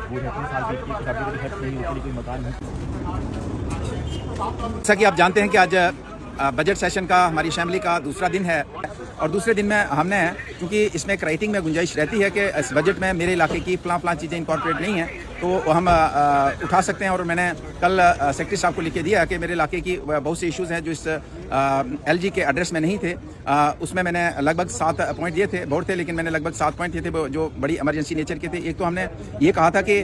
मजबूर है। 3 साल बीत गए, अभी तक खर्च नहीं होती, कोई मकान नहीं। जैसा कि आप जानते हैं कि आज बजट सेशन का हमारी असेंबली का दूसरा दिन है और दूसरे दिन में हमने, क्योंकि इसमें एक राइटिंग में गुंजाइश रहती है कि इस बजट में मेरे इलाके की फलां चीज़ें इंकॉर्पोरेट नहीं हैं तो हम उठा सकते हैं। और मैंने कल सेक्रेटरी साहब को लिख के दिया कि मेरे इलाके की बहुत से इश्यूज़ हैं जो इस LG के एड्रेस में नहीं थे। उसमें मैंने लगभग 7 पॉइंट दिए थे, बहुत थे लेकिन मैंने लगभग 7 पॉइंट दिए थे जो बड़ी इमरजेंसी नेचर के थे। एक तो हमने ये कहा था कि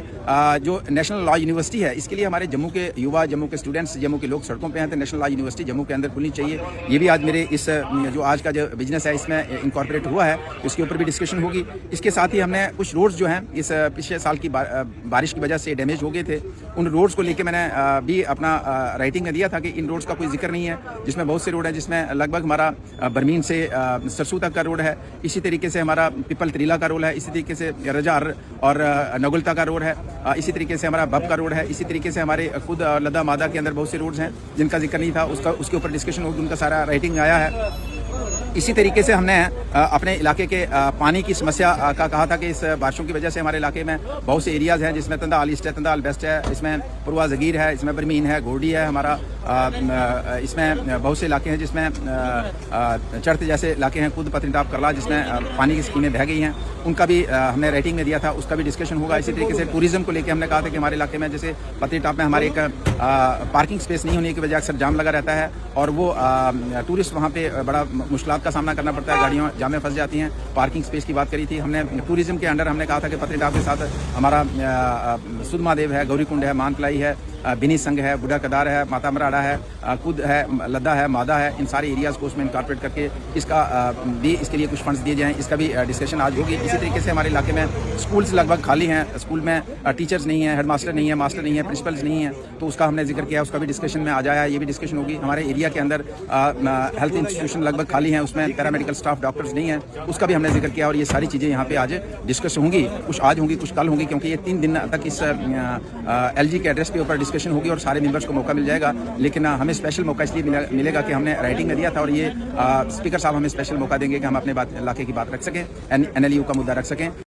जो नेशनल लॉ यूनिवर्सिटी है इसके लिए हमारे जम्मू के युवा, जम्मू के स्टूडेंट्स, जम्मू के लोग सड़कों पे हैं, तो नेशनल लॉ यूनिवर्सिटी जम्मू के अंदर खुलनी चाहिए। ये भी आज मेरे इस जो आज का जो बिजनेस है इसमें इंकॉर्पोरेट हुआ है, इसके ऊपर भी डिस्कशन होगी। इसके साथ ही हमने कुछ रोड्स जो हैं इस पिछले साल की बारिश की वजह से डैमेज हो गए थे, उन रोड्स को लेकर मैंने भी अपना राइटिंग में दिया था कि इन रोड्स का कोई जिक्र नहीं है, जिसमें बहुत से रोड है, जिसमें लगभग हमारा बरमीन से सरसू तक का रोड है, इसी तरीके से हमारा पिपल तरीला का रोड है, इसी तरीके से रजार और नगुलता का रोड है, इसी तरीके से हमारा बब का रोड है, इसी तरीके से हमारे खुद लद्दा मादा के अंदर बहुत से रोड्स हैं जिनका जिक्र नहीं था, उसके ऊपर डिस्कशन होगी, उनका सारा राइटिंग आया है। इसी तरीके से हमने अपने इलाके के पानी की समस्या का कहा था कि इस बारिशों की वजह से हमारे इलाके में बहुत से एरियाज़ हैं जिसमें तंदाल ईस्ट है, तंदाल वेस्ट है, इसमें पुरवा जगीर है, इसमें बरमीन है, गोरडी है, हमारा इसमें बहुत से इलाके हैं जिसमें चढ़ते जैसे इलाके हैं, खुद पत्नीटाप करला जिसमें पानी की स्कीमें बह गई हैं, उनका भी हमने रेटिंग में दिया था, उसका भी डिस्कशन होगा। इसी तरीके से टूरिज्म को लेकर हमने कहा था कि हमारे इलाके में जैसे पत्नीटाप में हमारे एक पार्किंग स्पेस नहीं होने की वजह अक्सर जाम लगा रहता है और वो टूरिस्ट वहाँ पे बड़ा मुश्किलात का सामना करना पड़ता है, गाड़ियाँ जाम में फंस जाती हैं। पार्किंग स्पेस की बात करी थी हमने। टूरिज्म के अंडर हमने कहा था कि पत्नीटाप के साथ हमारा सुध महादेव है, गौरी कुंड है, मानतलाई है, बिनी संघ है, बुढ़ा कदार है, माता मराड़ा है, कुद है, लद्दा है, मादा है, इन सारे एरियाज़ को उसमें इनकॉर्पोरेट करके इसका भी इसके लिए कुछ फंड्स दिए जाएँ, इसका भी डिस्कशन आज होगी। इसी तरीके से हमारे इलाके में स्कूल्स लगभग खाली हैं, स्कूल में टीचर्स नहीं है, हेड मास्टर नहीं है, मास्टर नहीं है, प्रिंसिपल्स नहीं है, तो उसका हमने जिक्र किया, उसका भी डिस्कशन में आ जाया, ये भी डिस्कशन होगी। हमारे एरिया के अंदर हेल्थ इंस्टीट्यूशन लगभग खाली हैं, उसमें पैरामेडिकल स्टाफ डॉक्टर्स नहीं है, उसका भी हमने जिक्र किया और ये सारी चीज़ें यहाँ पे आज डिस्कस होंगी। कुछ आज होंगी, कुछ कल होंगी, क्योंकि ये 3 दिन तक इस LG के एड्रेस के ऊपर डिस्कशन होगी और सारे मेंबर्स को मौका मिल जाएगा। लेकिन हमें स्पेशल मौका इसलिए मिलेगा कि हमने राइटिंग में दिया था और ये स्पीकर साहब हमें स्पेशल मौका देंगे कि हम अपने इलाके की बात रख सकें, NLU का मुद्दा रख सकें।